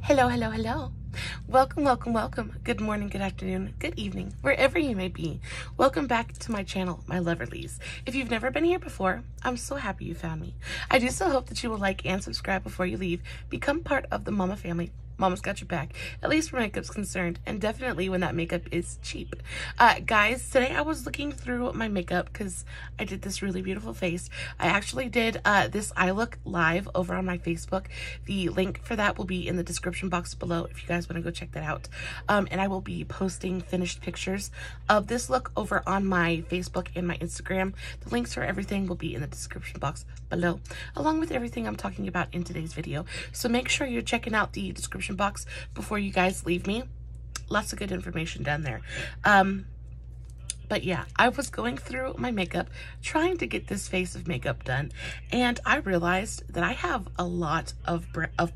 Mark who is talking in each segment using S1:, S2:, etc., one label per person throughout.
S1: Hello, hello, hello. Welcome, welcome, welcome. Good morning, good afternoon, good evening, wherever you may be. Welcome back to my channel, my Loverlies. If you've never been here before, I'm so happy you found me. I do so hope that you will like and subscribe before you leave. Become part of the Mama family. Mama's got your back, at least where makeup's concerned, and definitely when that makeup is cheap. Guys, today I was looking through my makeup because I did this really beautiful face. I actually did this eye look live over on my Facebook. The link for that will be in the description box below if you guys want to go check that out. And I will be posting finished pictures of this look over on my Facebook and my Instagram. The links for everything will be in the description box below, along with everything I'm talking about in today's video. So make sure you're checking out the description box before you guys leave me. Lots of good information down there. But yeah, I was going through my makeup trying to get this face of makeup done, and I realized that I have a lot of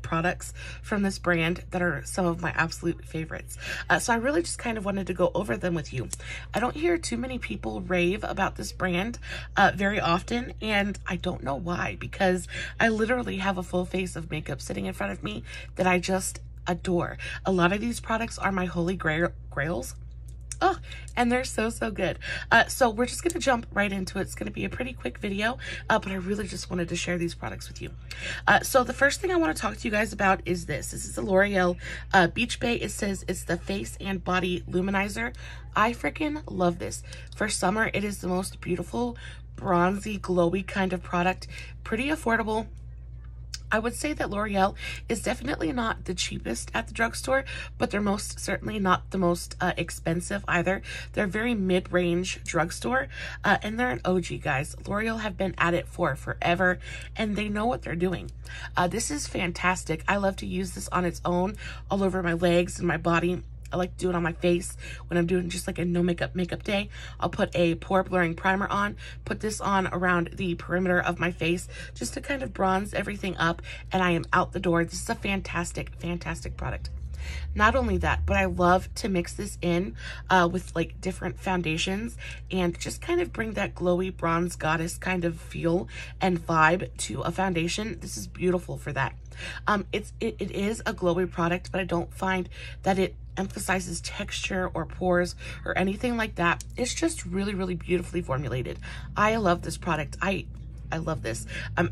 S1: products from this brand that are some of my absolute favorites. So I really just kind of wanted to go over them with you. I don't hear too many people rave about this brand very often, and I don't know why, because I literally have a full face of makeup sitting in front of me that I just adore. A lot of these products are my holy grails. Oh, and they're so good. So we're just going to jump right into it. It's going to be a pretty quick video, but I really just wanted to share these products with you. So the first thing I want to talk to you guys about is this. This is the L'Oreal Beach Bay. It says it's the Face and Body Luminizer. I freaking love this. For summer, it is the most beautiful, bronzy, glowy kind of product. Pretty affordable. I would say that L'Oreal is definitely not the cheapest at the drugstore, but they're most certainly not the most expensive either. They're very mid-range drugstore, and they're an OG, guys. L'Oreal have been at it for forever, and they know what they're doing. This is fantastic. I love to use this on its own, all over my legs and my body. I like to do it on my face when I'm doing just like a no makeup day. I'll put a pore blurring primer on, put this on around the perimeter of my face just to kind of bronze everything up, and I am out the door. This is a fantastic product. Not only that, but I love to mix this in with like different foundations and just kind of bring that glowy bronze goddess kind of feel and vibe to a foundation. This is beautiful for that. It is a glowy product, but I don't find that it emphasizes texture or pores or anything like that. It's just really beautifully formulated. I love this product. I love this. I'm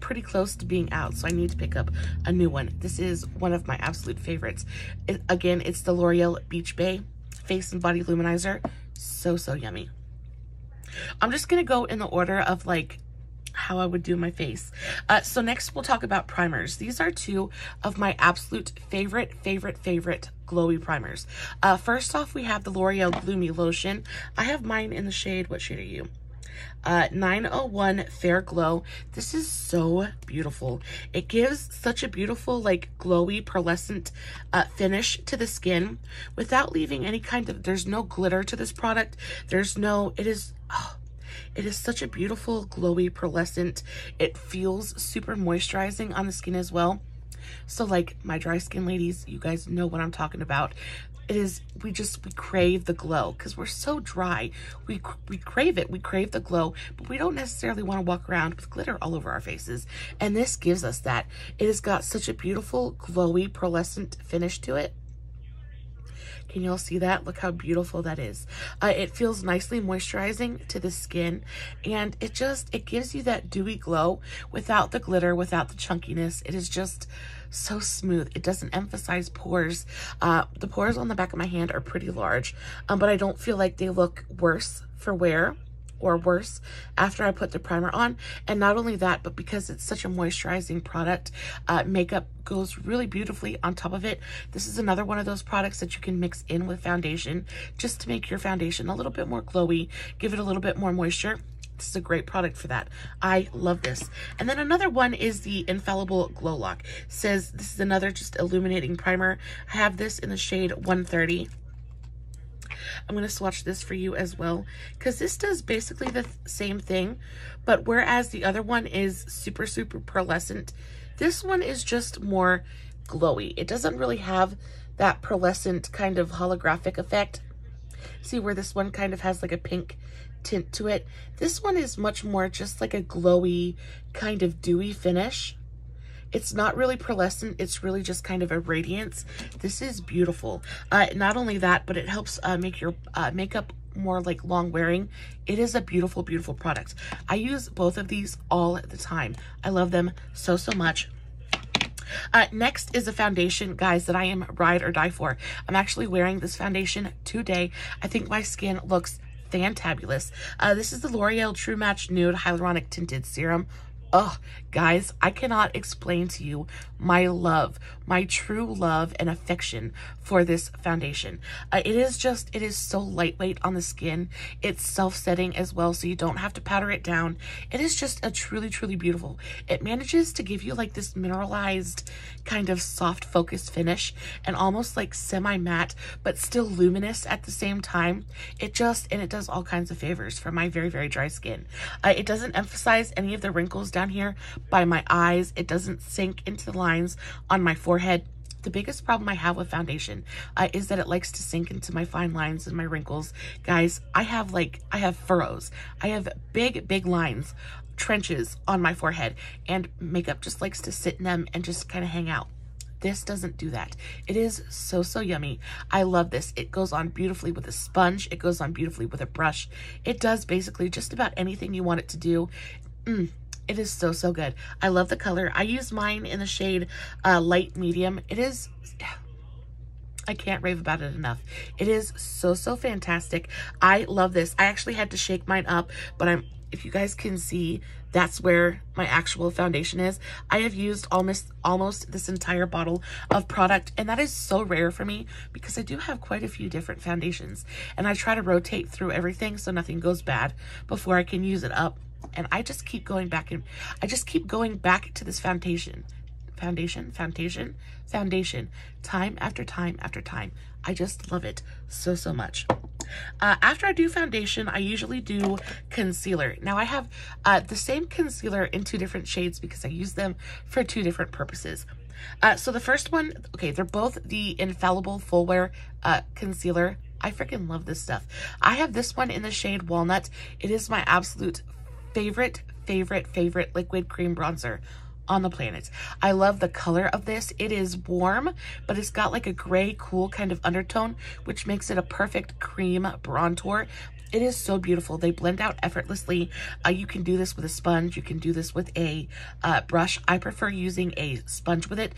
S1: pretty close to being out, so I need to pick up a new one. This is one of my absolute favorites. Again, it's the L'Oreal Beach Bay Face and Body Luminizer. So yummy. I'm just gonna go in the order of like how I would do my face. So next we'll talk about primers. These are two of my absolute favorite glowy primers. First off, we have the L'Oreal Gloomy Lotion. I have mine in the shade, what shade are you? 901 Fair Glow. This is so beautiful. It gives such a beautiful, like, glowy, pearlescent finish to the skin without leaving any kind of, there's no glitter to this product. There's no, it is such a beautiful, glowy, pearlescent. It feels super moisturizing on the skin as well. So like my dry skin ladies, you guys know what I'm talking about. It is, we crave the glow because we're so dry. We crave it. We crave the glow, but we don't necessarily want to walk around with glitter all over our faces. And this gives us that. It has got such a beautiful, glowy, pearlescent finish to it. Can you all see that? Look how beautiful that is. It feels nicely moisturizing to the skin, and it gives you that dewy glow without the glitter, without the chunkiness. It is just so smooth. It doesn't emphasize pores. The pores on the back of my hand are pretty large, but I don't feel like they look worse for wear or worse after I put the primer on. And not only that, but because it's such a moisturizing product, makeup goes really beautifully on top of it. This is another one of those products that you can mix in with foundation just to make your foundation a little bit more glowy, give it a little bit more moisture. This is a great product for that. I love this. And then another one is the Infallible Glow Lock. It says this is another just illuminating primer. I have this in the shade 130. I'm going to swatch this for you as well, because this does basically the same thing, but whereas the other one is super pearlescent, this one is just more glowy. It doesn't really have that pearlescent kind of holographic effect. See where this one kind of has like a pink tint to it? This one is much more just like a glowy kind of dewy finish. It's not really pearlescent. It's really just kind of a radiance. This is beautiful. Not only that, but it helps make your makeup more like long wearing. It is a beautiful, beautiful product. I use both of these all the time. I love them so, so much. Next is a foundation, guys, that I am ride or die for. I'm actually wearing this foundation today. I think my skin looks fantabulous. This is the L'Oreal True Match Nude Hyaluronic Tinted Serum. Oh, guys, I cannot explain to you my love, my true love and affection for this foundation. It is so lightweight on the skin. It's self-setting as well, so you don't have to powder it down. It is just a truly, truly beautiful. It manages to give you like this mineralized kind of soft focused finish and almost like semi-matte, but still luminous at the same time. It does all kinds of favors for my very, very dry skin. It doesn't emphasize any of the wrinkles down here by my eyes. It doesn't sink into the lines on my forehead. The biggest problem I have with foundation is that it likes to sink into my fine lines and my wrinkles. Guys, I have furrows. I have big lines, trenches on my forehead, and makeup just likes to sit in them and just kind of hang out. This doesn't do that. It is so, so yummy. I love this. It goes on beautifully with a sponge. It goes on beautifully with a brush. It does basically just about anything you want it to do. It is so, so good. I love the color. I use mine in the shade light medium. It is, I can't rave about it enough. It is so, so fantastic. I love this. I actually had to shake mine up, but if you guys can see, that's where my actual foundation is. I have used almost this entire bottle of product, and that is so rare for me because I do have quite a few different foundations, and I try to rotate through everything so nothing goes bad before I can use it up. And I just keep going back to this foundation, time after time after time. I just love it so, so much. After I do foundation, I usually do concealer. Now I have the same concealer in 2 different shades because I use them for 2 different purposes. So the first one, okay, they're both the Infallible Full Wear Concealer. I freaking love this stuff. I have this one in the shade Walnut. It is my absolute favorite liquid cream bronzer on the planet. I love the color of this. It is warm, but it's got like a gray cool kind of undertone, which makes it a perfect cream bronzer. It is so beautiful. They blend out effortlessly. You can do this with a sponge. You can do this with a brush. I prefer using a sponge with it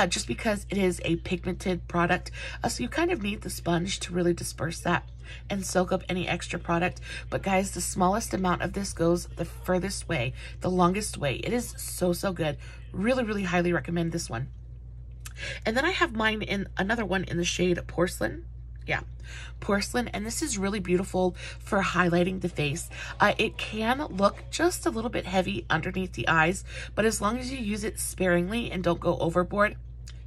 S1: just because it is a pigmented product. So you kind of need the sponge to really disperse that and soak up any extra product. But guys, the smallest amount of this goes the furthest way, the longest way. It is so, so good. Really, really highly recommend this one. And then I have mine in another one in the shade Porcelain. Yeah, Porcelain, and this is really beautiful for highlighting the face. It can look just a little bit heavy underneath the eyes, but as long as you use it sparingly and don't go overboard,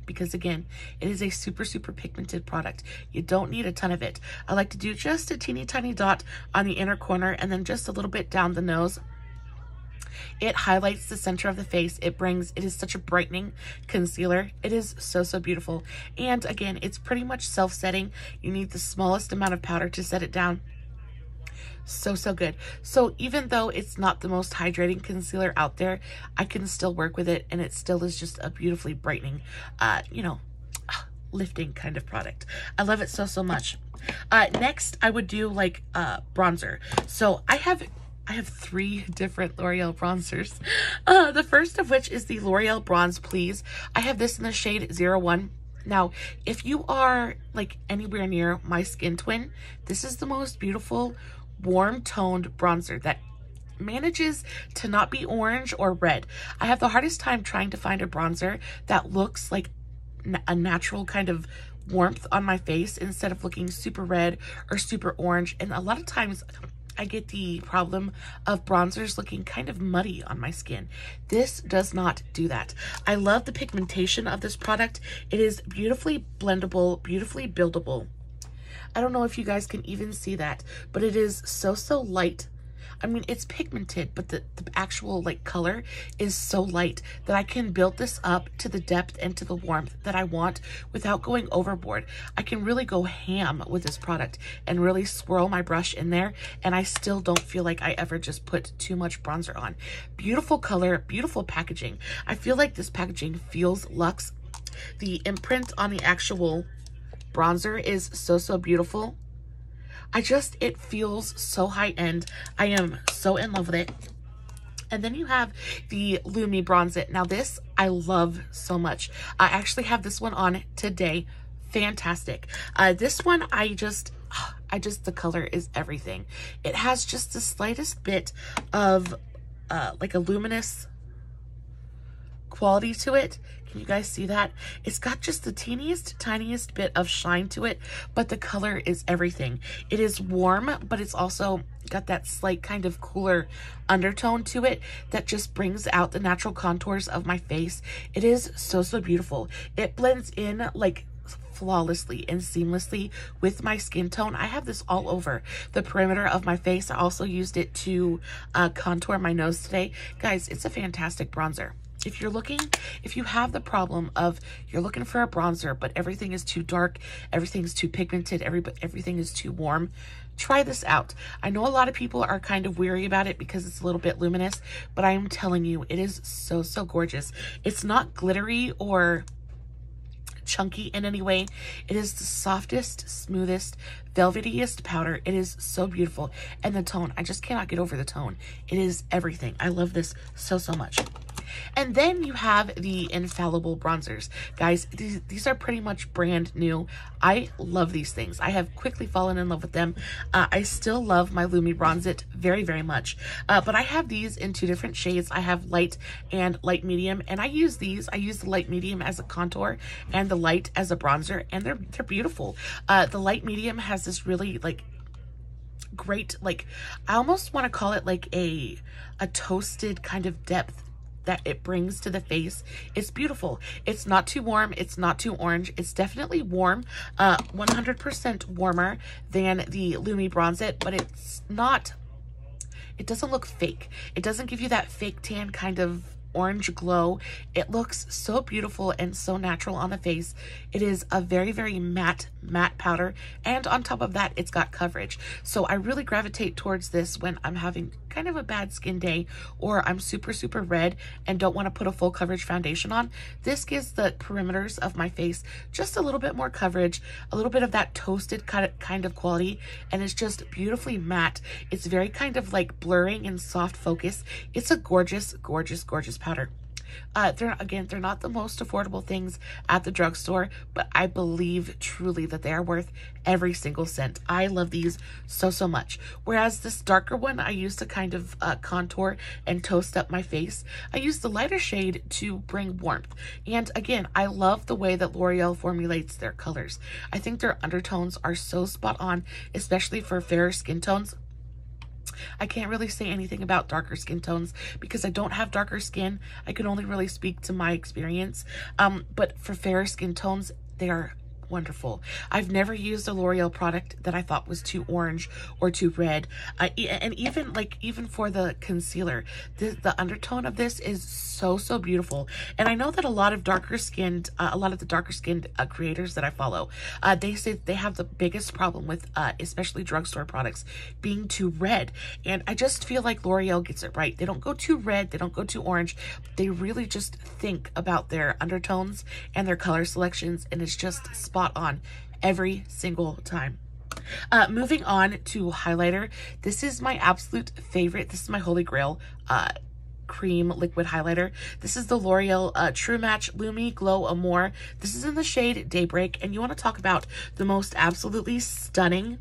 S1: because again, it is a super, super pigmented product. You don't need a ton of it. I like to do just a teeny tiny dot on the inner corner and then just a little bit down the nose. It highlights the center of the face. It is such a brightening concealer. It is so, so beautiful. And again, it's pretty much self-setting. You need the smallest amount of powder to set it down. So, so good. So even though it's not the most hydrating concealer out there, I can still work with it, and it still is just a beautifully brightening, you know, lifting kind of product. I love it so, so much. Next, I would do like bronzer. So I have 3 different L'Oreal bronzers. The first of which is the L'Oreal Bronze Please. I have this in the shade 01. Now, if you are like anywhere near my skin twin, this is the most beautiful warm toned bronzer that manages to not be orange or red. I have the hardest time trying to find a bronzer that looks like a natural kind of warmth on my face instead of looking super red or super orange. And a lot of times I get the problem of bronzers looking kind of muddy on my skin. This does not do that. I love the pigmentation of this product. It is beautifully blendable, beautifully buildable. I don't know if you guys can even see that, but it is so, so light. I mean, it's pigmented, but the actual like color is so light that I can build this up to the depth and to the warmth that I want without going overboard. I can really go ham with this product and really swirl my brush in there, and I still don't feel like I ever just put too much bronzer on. Beautiful color, beautiful packaging. I feel like this packaging feels luxe. The imprint on the actual bronzer is so beautiful. It feels so high-end. I am so in love with it. And then you have the Lumi Bronze It. Now this, I love so much. I actually have this one on today. Fantastic. This one, the color is everything. It has just the slightest bit of like a luminous quality to it. Can you guys see that? It's got just the tiniest bit of shine to it, but the color is everything. It is warm, but it's also got that slight kind of cooler undertone to it that just brings out the natural contours of my face. It is so beautiful. It blends in like flawlessly and seamlessly with my skin tone. I have this all over the perimeter of my face. I also used it to contour my nose today. Guys, it's a fantastic bronzer. If you have the problem of you're looking for a bronzer, but everything is too dark, everything's too pigmented, everything is too warm, try this out. I know a lot of people are kind of weary about it because it's a little bit luminous, but I am telling you, it is so gorgeous. It's not glittery or chunky in any way. It is the softest, smoothest, velvetiest powder. It is so beautiful. And the tone, I just cannot get over the tone. It is everything. I love this so much. And then you have the Infallible Bronzers. Guys, these are pretty much brand new. I love these things. I have quickly fallen in love with them. I still love my Lumi Bronze It very much. But I have these in two different shades. I have light and light medium, and I use these. I use the light medium as a contour and the light as a bronzer, and they're beautiful. The light medium has this really like great, like, I almost want to call it like a toasted kind of depth that it brings to the face. It's beautiful. It's not too warm. It's not too orange. It's definitely warm, 100% warmer than the Lumi Bronze It, but it's not, it doesn't look fake. It doesn't give you that fake tan kind of orange glow. It looks so beautiful and so natural on the face. It is a very matte powder, and on top of that, it's got coverage. So I really gravitate towards this when I'm having kind of a bad skin day, or I'm super red and don't want to put a full coverage foundation on. This gives the perimeters of my face just a little bit more coverage, a little bit of that toasted kind of quality, and it's just beautifully matte. It's very kind of like blurring and soft focus. It's a gorgeous powder. They're not the most affordable things at the drugstore, but I believe truly that they are worth every single cent. I love these so much. Whereas this darker one, I use to kind of contour and toast up my face. I use the lighter shade to bring warmth. And again, I love the way that L'Oreal formulates their colors. I think their undertones are so spot on, especially for fairer skin tones. I can't really say anything about darker skin tones because I don't have darker skin. I can only really speak to my experience. But for fairer skin tones, they are wonderful. I've never used a L'Oreal product that I thought was too orange or too red. And even for the concealer, the undertone of this is so beautiful. And I know that a lot of the darker skinned creators that I follow, they say they have the biggest problem with especially drugstore products being too red. And I just feel like L'Oreal gets it right. They don't go too red, they don't go too orange. They really just think about their undertones and their color selections, and it's just spot on every single time. Moving on to highlighter. This is my absolute favorite. This is my holy grail cream liquid highlighter. This is the L'Oreal True Match Lumi Glow Amour. This is in the shade Daybreak, and you want to talk about the most absolutely stunning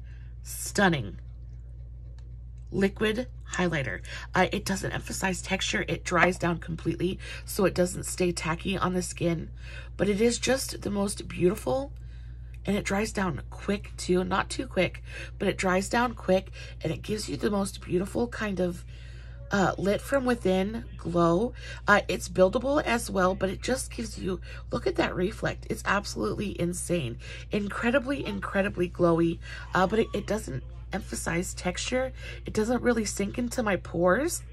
S1: liquid highlighter. It doesn't emphasize texture. It dries down completely, so it doesn't stay tacky on the skin, but it is just the most beautiful. And it dries down quick too, not too quick, but it dries down quick, and it gives you the most beautiful kind of lit from within glow. It's buildable as well, but it just gives you, look at that reflect. It's absolutely insane. Incredibly glowy, but it doesn't emphasize texture. It doesn't really sink into my pores.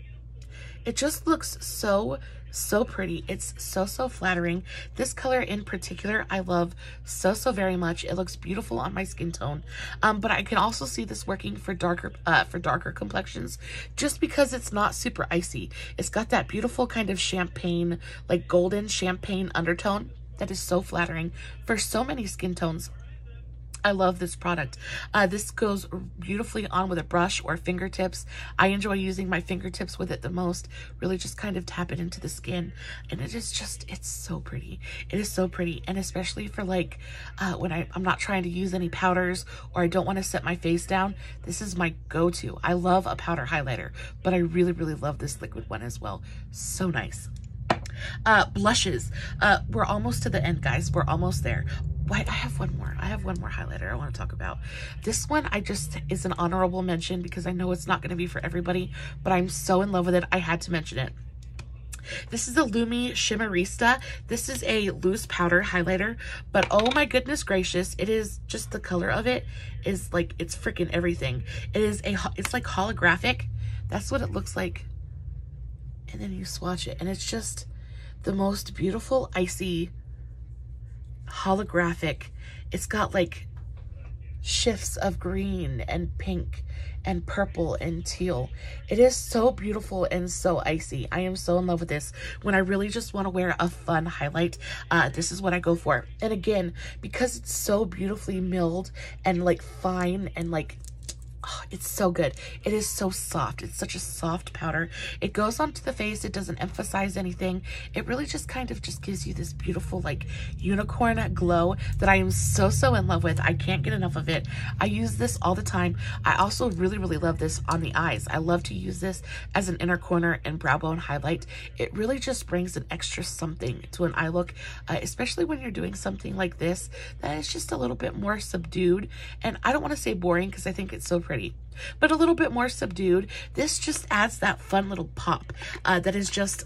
S1: It just looks so pretty. It's so flattering. This color in particular I love so very much. It looks beautiful on my skin tone, but I can also see this working for darker complexions, just because it's not super icy. It's got that beautiful kind of champagne, like golden champagne undertone that is so flattering for so many skin tones. I love this product. This goes beautifully on with a brush or fingertips. I enjoy using my fingertips with it the most. Really just kind of tap it into the skin. And it is just, it's so pretty. It is so pretty. And especially for like, when I'm not trying to use any powders or I don't want to set my face down, this is my go-to. I love a powder highlighter, but I really love this liquid one as well. So nice. Blushes. We're almost to the end, guys. We're almost there. Wait, I have one more highlighter I want to talk about. This one is an honorable mention because I know it's not going to be for everybody, but I'm so in love with it, I had to mention it. This is a Lumi Shimmerista. This is a loose powder highlighter, but oh my goodness gracious, it is just, the color of it is like, it's freaking everything. It's like holographic. That's what it looks like. And then you swatch it and it's just the most beautiful icy holographic. It's got like shifts of green and pink and purple and teal. It is so beautiful and so icy. I am so in love with this. When I really just want to wear a fun highlight, this is what I go for. And again, because it's so beautifully milled and like fine and like, oh, it's so good. It is so soft. It's such a soft powder. It goes onto the face. It doesn't emphasize anything. It really just kind of just gives you this beautiful like unicorn glow that I am so in love with. I can't get enough of it. I use this all the time. I also really love this on the eyes. I love to use this as an inner corner and brow bone highlight. It really just brings an extra something to an eye look, especially when you're doing something like this that is just a little bit more subdued. And I don't want to say boring because I think it's so pretty, but a little bit more subdued. This just adds that fun little pop that is just,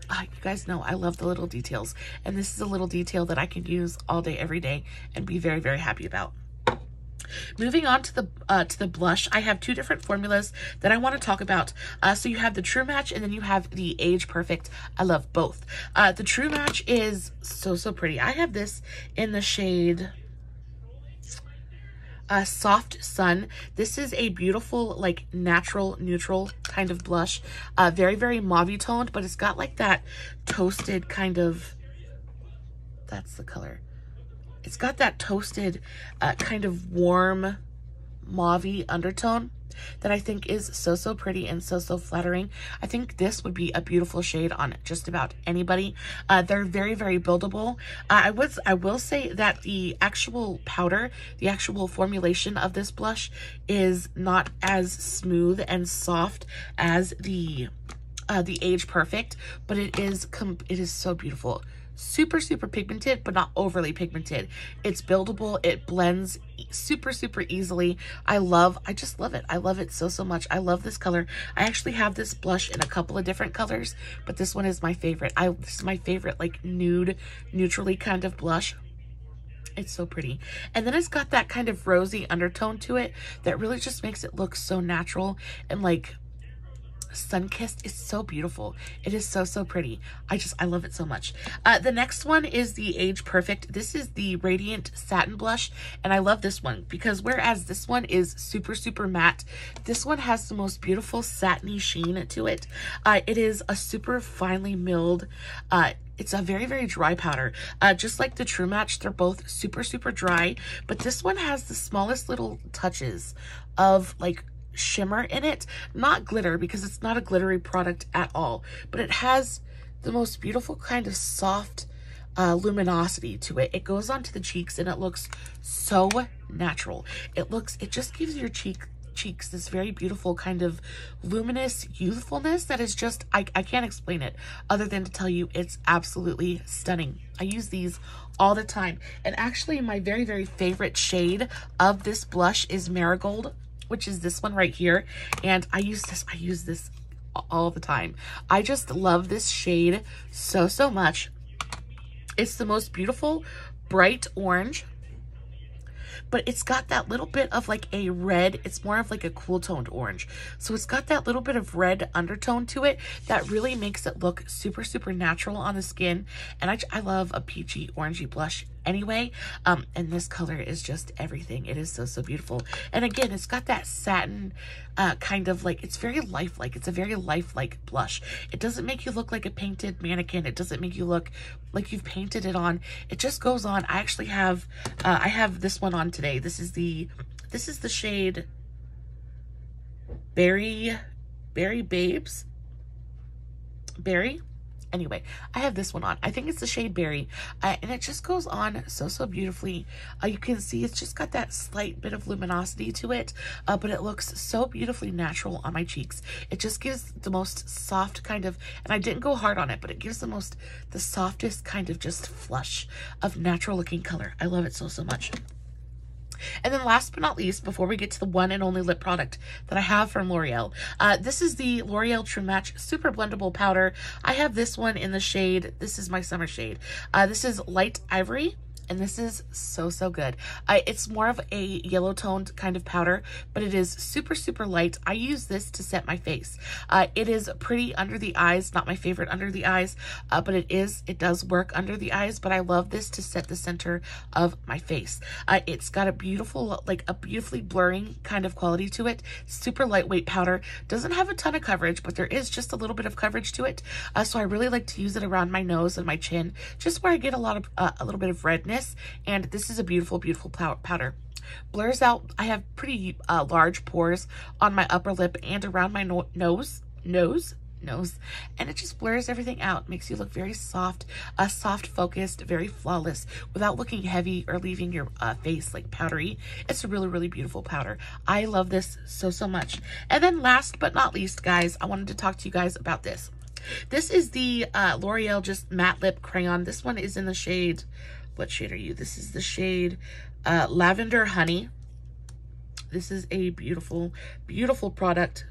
S1: you guys know I love the little details, and this is a little detail that I can use all day every day and be very happy about. Moving on to the blush, I have two different formulas that I want to talk about. So you have the True Match and then you have the Age Perfect. I love both. The True Match is so pretty. I have this in the shade Soft Sun. This is a beautiful like natural neutral kind of blush, very mauve toned, but it's got like that toasted kind of, that's the color. It's got that toasted kind of warm mauve undertone that I think is so pretty and so flattering. I think this would be a beautiful shade on just about anybody. They're very buildable. I will say that the actual powder, the actual formulation of this blush is not as smooth and soft as the Age Perfect, but it is so beautiful. Super pigmented, but not overly pigmented. It's buildable. It blends super easily. I just love it. I love it so much. I love this color. I actually have this blush in a couple of different colors, but this one is my favorite. This is my favorite like nude, neutrally kind of blush. It's so pretty. And then it's got that kind of rosy undertone to it that really just makes it look so natural and like sun-kissed. Is so beautiful. It is so pretty. I love it so much. The next one is the Age Perfect. This is the Radiant Satin Blush, and I love this one because whereas this one is super matte, this one has the most beautiful satiny sheen to it. It is a super finely milled, it's a very dry powder. Just like the True Match, they're both super dry, but this one has the smallest little touches of like shimmer in it. Not glitter, because it's not a glittery product at all, but it has the most beautiful kind of soft luminosity to it. It goes onto the cheeks and it looks so natural. It just gives your cheeks this very beautiful kind of luminous youthfulness that is just, I can't explain it other than to tell you it's absolutely stunning. I use these all the time, and actually my very favorite shade of this blush is Marigold, which is this one right here, and I use this all the time. I just love this shade so much. It's the most beautiful bright orange. but it's got that little bit of like a red. It's more of like a cool toned orange. So it's got that little bit of red undertone to it that really makes it look super, super natural on the skin. And I love a peachy, orangey blush anyway. And this color is just everything. It is so, so beautiful. And again, it's got that satin kind of like, it's very lifelike. It's a very lifelike blush. It doesn't make you look like a painted mannequin. It doesn't make you look like you've painted it on. It just goes on. I actually have, I have this one on today. This is the shade Berry Babes. Berry. Anyway, I have this one on. I think it's the shade Berry, and it just goes on so, so beautifully. You can see it's just got that slight bit of luminosity to it, but it looks so beautifully natural on my cheeks. It just gives the most soft kind of, and I didn't go hard on it, but it gives the softest kind of just flush of natural looking color. I love it so, so much. And then last but not least, before we get to the one and only lip product that I have from L'Oreal, this is the L'Oreal True Match Super Blendable Powder. I have this one in the shade, this is my summer shade. This is Light Ivory. And this is so, so good. It's more of a yellow toned kind of powder, but it is super, super light. I use this to set my face. It is pretty under the eyes, not my favorite under the eyes, but it does work under the eyes, but I love this to set the center of my face. It's got a beautiful, like a beautifully blurring kind of quality to it. Super lightweight powder. Doesn't have a ton of coverage, but there is just a little bit of coverage to it. So I really like to use it around my nose and my chin, just where I get a little bit of redness. And this is a beautiful, beautiful powder. Blurs out. I have pretty large pores on my upper lip and around my nose, and it just blurs everything out. Makes you look very soft, soft focused, very flawless, without looking heavy or leaving your face like powdery. It's a really, really beautiful powder. I love this so, so much. And then last but not least, guys, I wanted to talk to you guys about this. This is the L'Oreal just matte lip crayon. This one is in the shade, what shade are you? This is the shade Lavender Honey. This is a beautiful, beautiful product.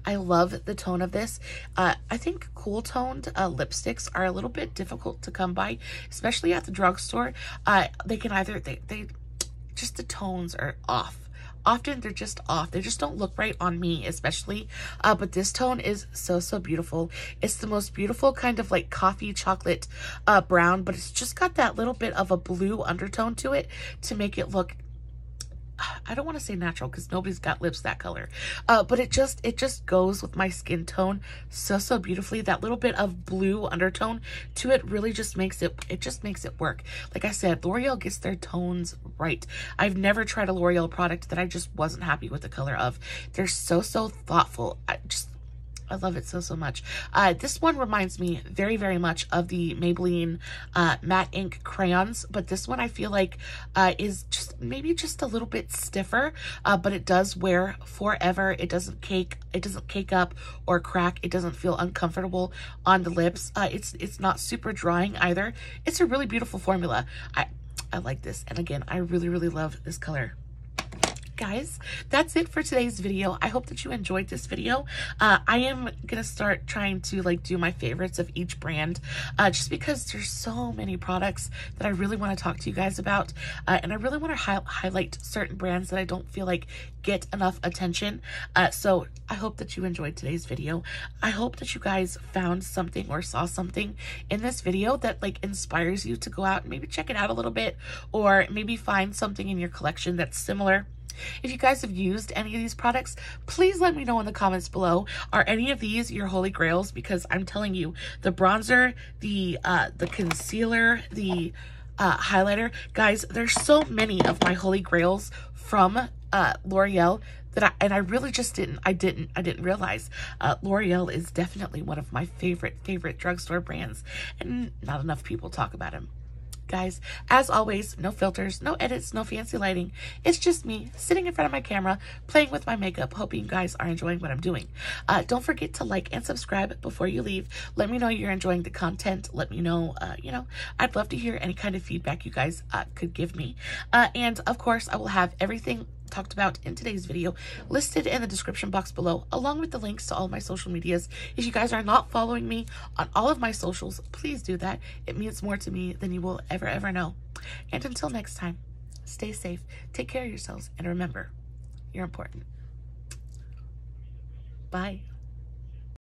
S1: I love the tone of this. I think cool toned lipsticks are a little bit difficult to come by, especially at the drugstore. They can either, they just the tones are off. Often they're just off. They just don't look right on me, especially. But this tone is so, so beautiful. It's the most beautiful kind of like coffee chocolate brown, but it's just got that little bit of a blue undertone to it to make it look, I don't want to say natural because nobody's got lips that color, but it just goes with my skin tone so, so beautifully. That little bit of blue undertone to it really just makes it makes it work. Like I said, L'Oreal gets their tones right. I've never tried a L'Oreal product that I just wasn't happy with the color of. They're so, so thoughtful. I love it so, so much. This one reminds me very, very much of the Maybelline matte ink crayons, but this one I feel like is just maybe just a little bit stiffer, but it does wear forever. It doesn't cake up or crack. It doesn't feel uncomfortable on the lips. It's not super drying either. It's a really beautiful formula. I like this, and again, I really, really love this color. Guys, that's it for today's video. I hope that you enjoyed this video. I am gonna start trying to like do my favorites of each brand, just because there's so many products that I really want to talk to you guys about, and I really want to highlight certain brands that I don't feel like get enough attention. So I hope that you enjoyed today's video. I hope that you guys found something or saw something in this video that like inspires you to go out and maybe check it out a little bit, or maybe find something in your collection that's similar. If you guys have used any of these products, please let me know in the comments below. Are any of these your holy grails? Because I'm telling you, the bronzer, the concealer, the highlighter, guys, there's so many of my holy grails from L'Oreal that I really just didn't realize. L'Oreal is definitely one of my favorite drugstore brands, and not enough people talk about them. Guys, as always, no filters, no edits, no fancy lighting. It's just me sitting in front of my camera, playing with my makeup, hoping you guys are enjoying what I'm doing. Don't forget to like and subscribe before you leave. Let me know you're enjoying the content. Let me know, I'd love to hear any kind of feedback you guys could give me. And of course, I will have everything talked about in today's video listed in the description box below, along with the links to all my social medias. If you guys are not following me on all of my socials, please do that. It means more to me than you will ever know. And until next time, stay safe, take care of yourselves, and remember, you're important. Bye.